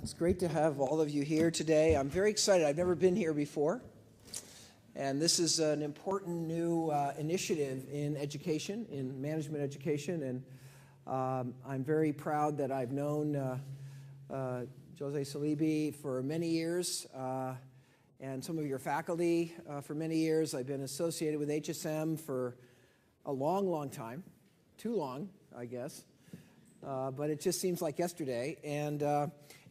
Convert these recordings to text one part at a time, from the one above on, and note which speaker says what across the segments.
Speaker 1: It's great to have all of you here today. I'm very excited. I've never been here before. And this is an important new initiative in education, in management education. And I'm very proud that I've known Jose Salibi for many years, and some of your faculty for many years. I've been associated with HSM for a long, long time. Too long, I guess. But it just seems like yesterday.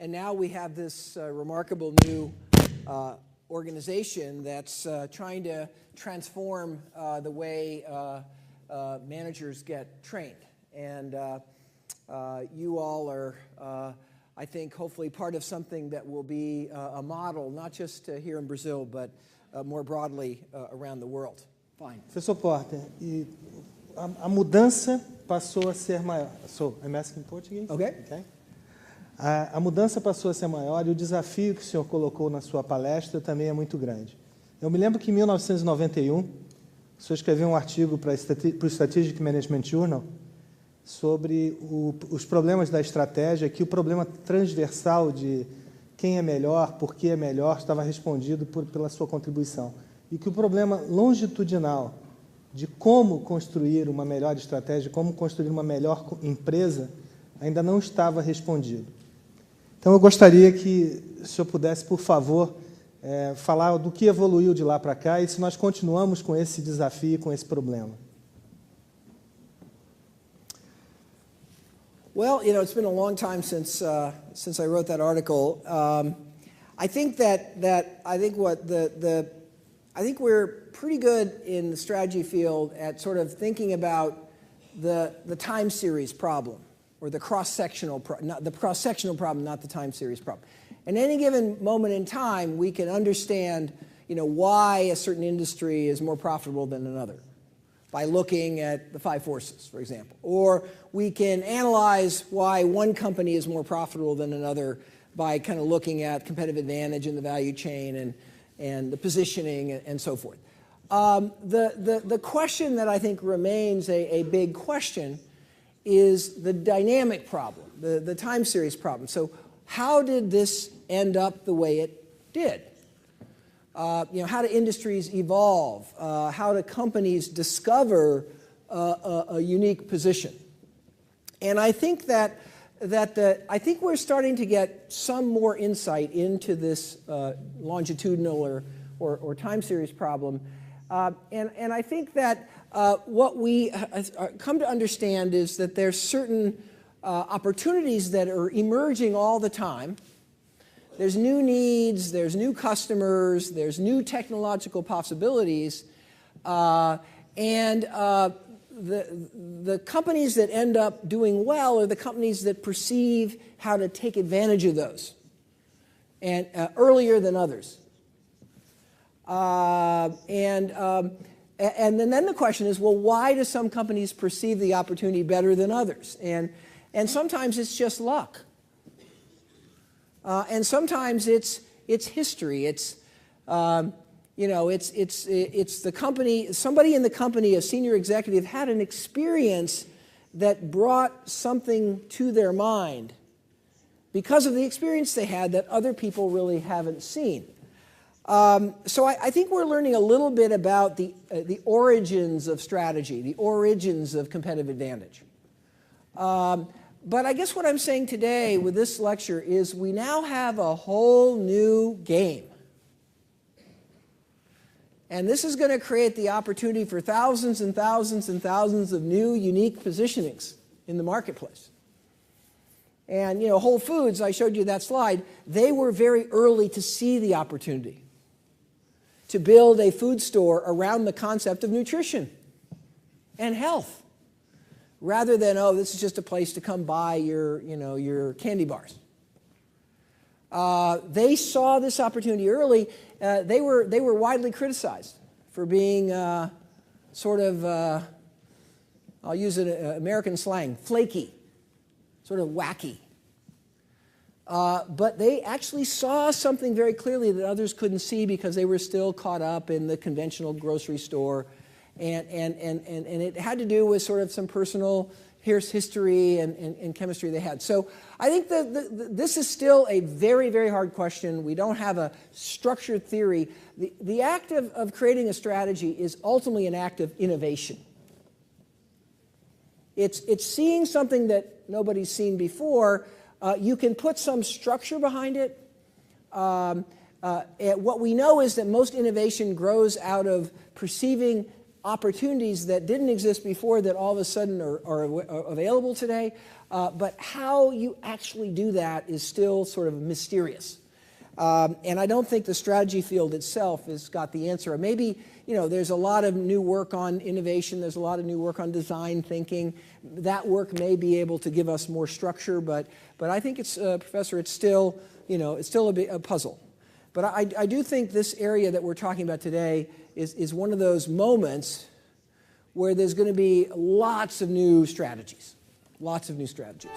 Speaker 1: And now we have this remarkable new organization that's trying to transform the way managers get trained. And you all are, I think, hopefully part of something that will be a model, not just here in Brazil, but more broadly around the world. Fine.
Speaker 2: Professor Porter, e a mudança passou a ser maior. I'm asking in Portuguese?
Speaker 1: Okay.
Speaker 2: A mudança passou a ser maior e o desafio que o senhor colocou na sua palestra também é muito grande. Eu me lembro que em 1991, o senhor escreveu um artigo para o Strategic Management Journal sobre os problemas da estratégia, que o problema transversal de quem é melhor, por que é melhor, estava respondido pela sua contribuição. E que o problema longitudinal de como construir uma melhor estratégia, como construir uma melhor empresa, ainda não estava respondido. Então, eu gostaria que o senhor pudesse, por favor, falar do que evoluiu de lá para cá e se nós continuamos com esse desafio, com esse problema.
Speaker 1: Well, you know, it's been a long time since I wrote that article. I think I think we're pretty good in the strategy field at sort of thinking about the time series problem, or the cross-sectional problem, not the time series problem. In any given moment in time, we can understand, you know, why a certain industry is more profitable than another by looking at the five forces, for example. Or we can analyze why one company is more profitable than another by kind of looking at competitive advantage in the value chain and the positioning and so forth. The question that I think remains a big question is the dynamic problem, the time series problem. So how did this end up the way it did? You know, how do industries evolve? How do companies discover a unique position? And I think I think we're starting to get some more insight into this longitudinal or time series problem. And I think that what we come to understand is that there's certain opportunities that are emerging all the time. There's new needs, there's new customers, there's new technological possibilities, and the companies that end up doing well are the companies that perceive how to take advantage of those, and earlier than others. And then the question is, well, why do some companies perceive the opportunity better than others? And sometimes it's just luck. And sometimes it's history. It's you know, it's the company. Somebody in the company, a senior executive, had an experience that brought something to their mind because of the experience they had that other people really haven't seen. So I think we're learning a little bit about the origins of strategy, the origins of competitive advantage. But I guess what I'm saying today with this lecture is we now have a whole new game. And this is going to create the opportunity for thousands and thousands and thousands of new, unique positionings in the marketplace. And, you know, Whole Foods, I showed you that slide, they were very early to see the opportunity to build a food store around the concept of nutrition and health, rather than, oh, this is just a place to come buy your candy bars. They saw this opportunity early. They were widely criticized for being sort of, I'll use an American slang, flaky, sort of wacky. But they actually saw something very clearly that others couldn't see because they were still caught up in the conventional grocery store. And it had to do with sort of some personal here's history and chemistry they had. So I think this is still a very, very hard question. We don't have a structured theory. The act of creating a strategy is ultimately an act of innovation. It's seeing something that nobody's seen before. You can put some structure behind it. What we know is that most innovation grows out of perceiving opportunities that didn't exist before that all of a sudden are available today. But how you actually do that is still sort of mysterious. And I don't think the strategy field itself has got the answer. Maybe, there's a lot of new work on innovation. There's a lot of new work on design thinking. That work may be able to give us more structure, but I think it's, Professor, it's still, it's still a puzzle. But I do think this area that we're talking about today is one of those moments where there's going to be lots of new strategies. Lots of new strategies.